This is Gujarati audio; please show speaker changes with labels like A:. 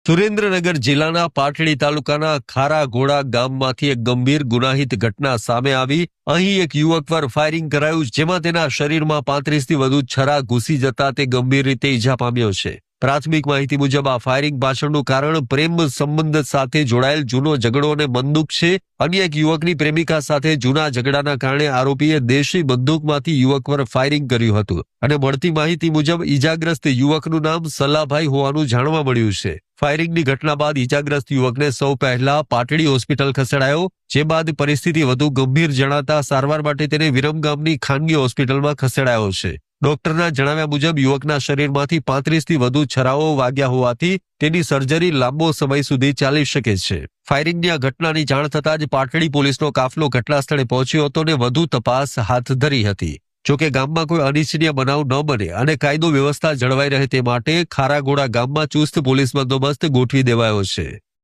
A: સુરેન્દ્રનગર જિલ્લાના પાટડી તાલુકાના ખારાઘોડા ગામમાંથી એક ગંભીર ગુનાહિત ઘટના સામે આવી। અહીં એક યુવક પર ફાયરિંગ કરાયું, જેમાં તેના શરીરમાં 35 થી વધુ છરા ઘૂસી જતા તે ગંભીર રીતે ઈજા પામ્યો છે। પ્રાથમિક માહિતી મુજબ આ ફાયરિંગ પાછળનું કારણ પ્રેમ સંબંધ સાથે જોડાયેલ જૂનો ઝઘડો અને બંદૂક છે। અન્ય એક યુવકની પ્રેમિકા સાથે જૂના ઝઘડાના કારણે આરોપીએ દેશી બંદૂકમાંથી યુવક પર ફાયરિંગ કર્યું હતું અને મળતી માહિતી મુજબ ઈજાગ્રસ્ત યુવકનું નામ સલાભાઈ હોવાનું જાણવા મળ્યું છે। ફાયરિંગની ઘટના બાદ ઈજાગ્રસ્ત યુવકને સૌ પહેલા પાટડી હોસ્પિટલ ખસેડાયો, જે બાદ પરિસ્થિતિ વધુ ગંભીર જણાતા સારવાર માટે તેને વિરમગામની ખાનગી હોસ્પિટલમાં ખસેડાયો છે। ડોક્ટરના જણાવ્યા મુજબ યુવકના શરીરમાંથી 35 થી વધુ છરાઓ વાગ્યા હોવાથી તેની સર્જરી લાંબો સમય સુધી ચાલી શકે છે। ફાયરિંગની આ ઘટનાની જાણ થતાં જ પાટડી પોલીસનો કાફલો ઘટના સ્થળે પહોંચ્યો હતો અને વધુ તપાસ હાથ ધરી હતી। જોકે ગામમાં કોઈ અનિચ્છનીય બનાવ ન બને અને કાયદો વ્યવસ્થા જળવાઈ રહે તે માટે ખારાઘોડા ગામમાં ચુસ્ત પોલીસ બંદોબસ્ત ગોઠવી દેવાયો છે।